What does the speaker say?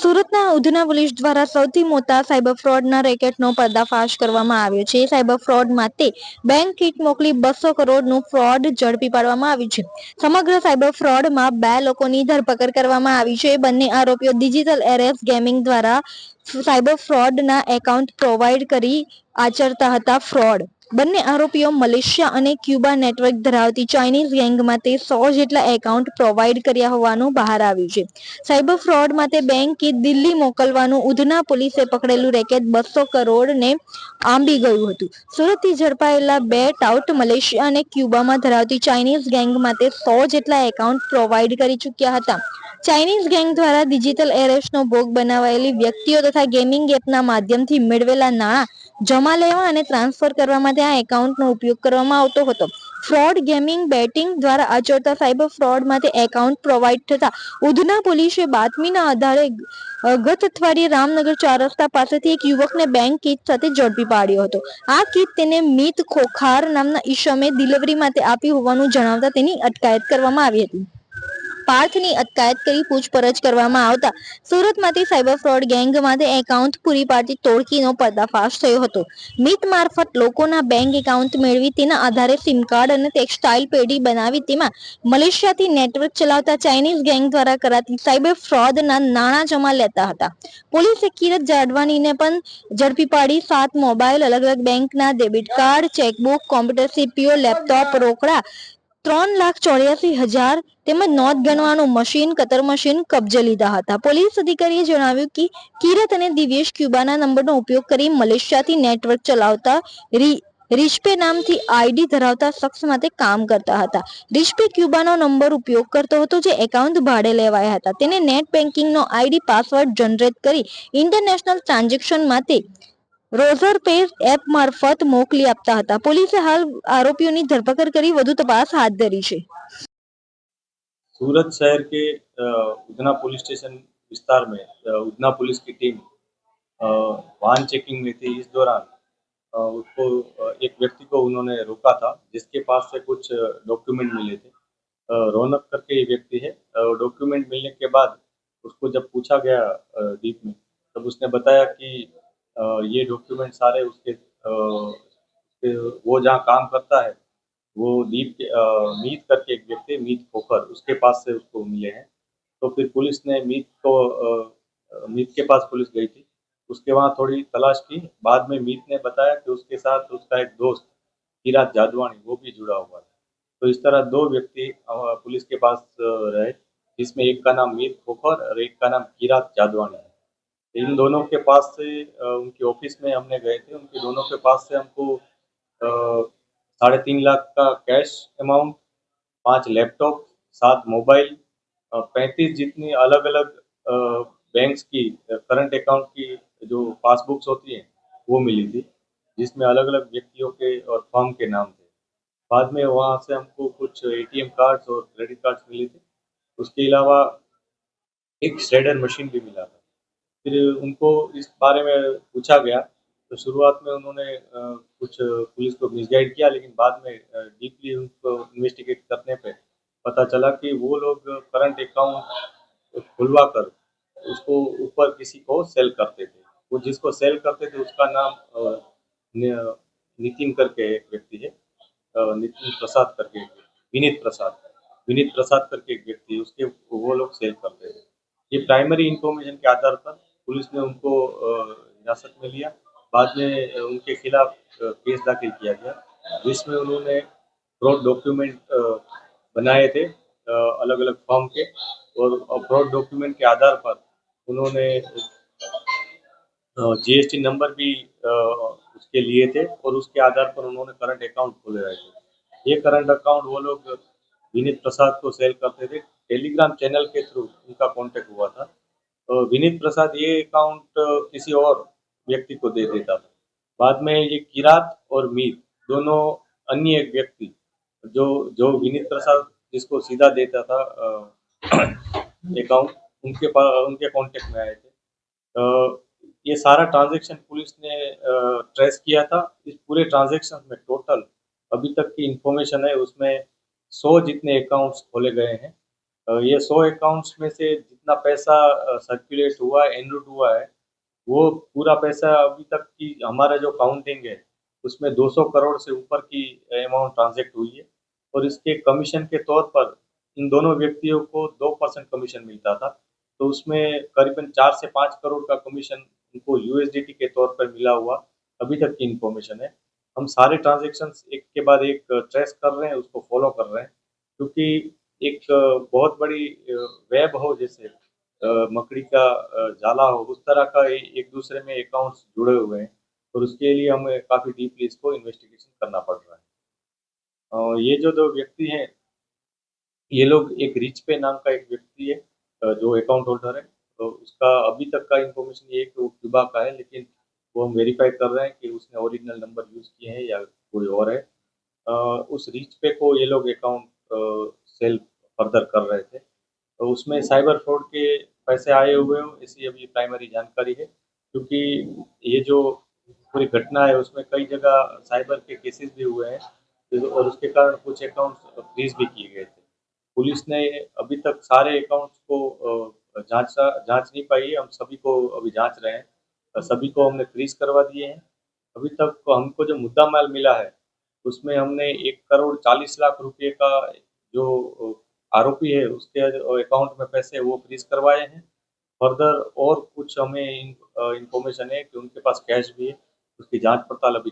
સુરતના ઉધના પોલીસ દ્વારા સૌથી મોટા સાયબર ફ્રોડના રેકેટનો પર્દાફાશ કરવામાં આવ્યો છે. સાયબર ફ્રોડ માટે બેંક કીટ મોકલી 200 કરોડનું ફ્રોડ ઝડપી પાડવામાં આવ્યું છે. સમગ્ર સાયબર ફ્રોડમાં 2 લોકોની ધરપકડ કરવામાં આવી છે. બંને આરોપીઓ ડિજિટલ એરેસ ગેમિંગ દ્વારા સાયબર ફ્રોડના એકાઉન્ટ પ્રોવાઈડ કરી આચરતા હતા. ફ્રોડ બંને આરોપીઓ મલેશિયા અને ક્યુબા નેટવર્ક ધરાવતી ચાઇનીઝ ગેંગમાં 100 જેટલા એકાઉન્ટ પ્રોવાઈડ કર્યા હોવાનું બહાર આવ્યું છે. સાયબર ફ્રોડ માટે બેંક કીટ દિલ્હી મોકલવાનું ઉધના પોલીસે પકડેલું રેકેટ 200 કરોડને આંબી ગયું હતું. સુરતથી ઝડપાયેલા 2 ટાઉટ મલેશિયા અને ક્યુબામાં ધરાવતી ચાઇનીઝ ગેંગ માટે 100 જેટલા એકાઉન્ટ પ્રોવાઈડ કરી ચૂક્યા હતા. ચાઇનીઝ ગેંગ દ્વારા ડિજિટલ એરેસનો ભોગ બનાવાયેલી વ્યક્તિઓ તથા ગેમિંગ એપના માધ્યમથી મેળવેલા નાણાં જમા લેવા અને ટ્રાન્સફર કરવા માટે આ એકાઉન્ટનો ઉપયોગ કરવામાં આવતો હતો. ફ્રોડ ગેમિંગ બેટિંગ દ્વારા આચરતા સાયબર ફ્રોડ માટે એકાઉન્ટ પ્રોવાઈડ થતા ઉધના પોલીસે બાતમીના આધારે ગત અઠવાડિયે રામનગર 4 રસ્તા પાસેથી એક યુવકને બેંક કીટ સાથે ઝડપી પાડ્યો હતો. આ કીટ તેને મિત ખોખાર નામના ઈસમે ડિલિવરી માટે આપી હોવાનું જણાવતા તેની અટકાયત કરવામાં આવી હતી. પાર્થની અટકાયત કરી પૂછપરછ કરવામાં આવતા સુરતમાંથી સાયબર ફ્રોડ ગેંગ માટે એકાઉન્ટ પૂરી પાડતી ટોળકીનો પર્દાફાશ થયો હતો. મિત મારફત લોકોના બેંક એકાઉન્ટ મેળવી તેના આધારે સિમ કાર્ડ અને ટેક્સટાઇલ પેઢી બનાવી તેમાં મલેશિયાથી નેટવર્ક ચલાવતા ચાઇનીઝ ગેંગ દ્વારા કરાતી સાયબર ફ્રોડના નાણાં જમા લેતા હતા. પોલીસે કિરત જાડવાનીને પણ ઝડપી પાડી 7 મોબાઈલ, અલગ અલગ બેંકના debit card, chequebook, computer, CPU, laptop, રોકડા 3,84,000 તેમજ નોટ ગણવાનું મશીન, કતર મશીન કબજે લીધા હતા. પોલીસ અધિકારીએ જણાવ્યું કે કિરત અને દિવ્યેશ ક્યુબાના નંબરનો ઉપયોગ કરી મલેશિયાથી નેટવર્ક ચલાવતા રિશ્પે નામથી આઈડી ધરાવતા શખ્સ માટે કામ કરતા હતા. રિશ્પે ક્યુબાનો નંબર ઉપયોગ કરતો હતો જે એકાઉન્ટ ભાડે લેવાયા હતા. તેને નેટ બેન્કિંગનો આઈડી પાસવર્ડ જનરેટ કરી ઇન્ટરનેશનલ ટ્રાન્ઝેક્શન માટે રોઝર પે એપ મારફત મોકલી આપતા હતા. પોલીસે હાલ આરોપીઓની ધરપકડ કરી વધુ તપાસ હાથ ધરી છે. सूरत शहर के उधना पुलिस स्टेशन विस्तार में उधना पुलिस की टीम वाहन चेकिंग में थी। इस दौरान उसको एक व्यक्ति को उन्होंने रोका था जिसके पास से कुछ डॉक्यूमेंट मिले थे। रौनक करके ये व्यक्ति है। डॉक्यूमेंट मिलने के बाद उसको जब पूछा गया डीप में, तब उसने बताया कि ये डॉक्यूमेंट सारे उसके वो जहाँ काम करता है वो मीत करके एक व्यक्ति, मीत खोखर, उसके पास से उसको मिले हैं। तो फिर पुलिस ने मीत के पास पुलिस गई थी। उसके वहाँ थोड़ी तलाश की। बाद में मीत ने बताया कि उसके साथ उसका एक दोस्त किरात जादवानी वो भी जुड़ा हुआ था। तो इस तरह 2 व्यक्ति पुलिस के पास रहे, जिसमें एक का नाम मीत खोखर और एक का नाम किरात जादवानी है। इन दोनों के पास से उनके ऑफिस में हमने गए थे। उनके दोनों के पास से हमको 3.5 लाख का कैश अमाउंट, 5 लैपटॉप, 7 मोबाइल, 35 जितनी अलग अलग बैंक्स की करंट अकाउंट की जो पासबुक्स होती हैं वो मिली थी, जिसमें अलग अलग व्यक्तियों के और फर्म के नाम थे। बाद में वहाँ से हमको कुछ एटीएम कार्ड्स और क्रेडिट कार्ड्स मिले थे। उसके अलावा एक श्रेडर मशीन भी मिला था। फिर उनको इस बारे में पूछा गया तो शुरुआत में उन्होंने कुछ पुलिस को मिसगाइड किया, लेकिन बाद में डीपली उनको इन्वेस्टिगेट करने पे पता चला कि वो लोग करंट अकाउंट खुलवा कर उसको ऊपर किसी को सेल करते थे। वो जिसको सेल करते थे उसका नाम नितिन करके एक व्यक्ति है, नितिन प्रसाद करके, विनीत प्रसाद करके एक व्यक्ति है, उसके वो लोग सेल करते थे। ये प्राइमरी इंफॉर्मेशन के आधार पर पुलिस ने उनको हिरासत में लिया। बाद में उनके खिलाफ केस दाखिल किया गया, जिसमें उन्होंने फ्रॉड डॉक्यूमेंट बनाए थे अलग अलग फर्म के, और फ्रॉड डॉक्यूमेंट के आधार पर उन्होंने जीएसटी नंबर भी उसके लिए थे और उसके आधार पर उन्होंने करंट अकाउंट खोले रहे थे। ये करंट अकाउंट वो लोग विनीत प्रसाद को सेल करते थे। टेलीग्राम चैनल के थ्रू उनका कांटेक्ट हुआ था। विनीत प्रसाद ये अकाउंट किसी और व्यक्ति को दे देता था। बाद में ये किरात और मीत दोनों अन्य एक व्यक्ति जो विनीत प्रसाद जिसको सीधा देता था अकाउंट, उनके कांटेक्ट में आए थे। ये सारा ट्रांजैक्शन पुलिस ने ट्रेस किया था। इस पूरे ट्रांजैक्शन में टोटल अभी तक की इंफॉर्मेशन है उसमें 100 जितने अकाउंट्स खोले गए हैं। ये 100 अकाउंट्स में से जितना पैसा सर्कुलेट हुआ है, एनरोल हुआ है, वो पूरा पैसा अभी तक की हमारा जो काउंटिंग है, उसमें 200 करोड़ से ऊपर की अमाउंट ट्रांज़ैक्ट हुई है और इसके कमीशन के तौर पर इन दोनों व्यक्तियों को 2% कमीशन मिलता था। तो उसमें करीबन 4 से 5 करोड़ का कमीशन उनको यूएसडीटी के तौर पर मिला हुआ अभी तक की इन्फॉर्मेशन है। हम सारे ट्रांज़ैक्शंस एक के बाद एक ट्रेस कर रहे हैं, उसको फ़ॉलो कर रहे हैं, क्योंकि एक बहुत बड़ी वेब हो जैसे मकड़ी का जाला हो, उस तरह का एक दूसरे में अकाउंट्स जुड़े हुए हैं और उसके लिए हमें काफ़ी डीपली इसको इन्वेस्टिगेशन करना पड़ रहा है। ये जो 2 व्यक्ति हैं, ये लोग एक रिच पे नाम का एक व्यक्ति है जो अकाउंट होल्डर है, तो उसका अभी तक का इन्फॉर्मेशन ये है कि वो क्यूबा का है, लेकिन वो हम वेरीफ़ाई कर रहे हैं कि उसने ओरिजिनल नंबर यूज़ किए हैं या कोई और है। अ, उस रिच पे को ये लोग अकाउंट सेल फर्दर कर रहे थे। तो उसमें साइबर फ्रॉड के पैसे आए हुए हों, ऐसी अभी प्राइमरी जानकारी है। क्योंकि ये जो पूरी घटना है उसमें कई जगह साइबर के केसेस भी हुए हैं और उसके कारण कुछ अकाउंट्स फ्रीज़ भी किए गए थे। पुलिस ने अभी तक सारे अकाउंट्स को जाँच नहीं पाई है, हम सभी को अभी जाँच रहे हैं। सभी को हमने फ्रीज़ करवा दिए हैं। अभी तक हमको जो मुद्दा माल मिला है, उसमें हमने 1 करोड़ 40 लाख रुपए का जो आरोपी है उसके जो अकाउंट में पैसे वो फ्रीज़ करवाए हैं। फर्दर और कुछ हमें इन्फॉर्मेशन है कि उनके पास कैश भी है, उसकी जाँच पड़ताल अभी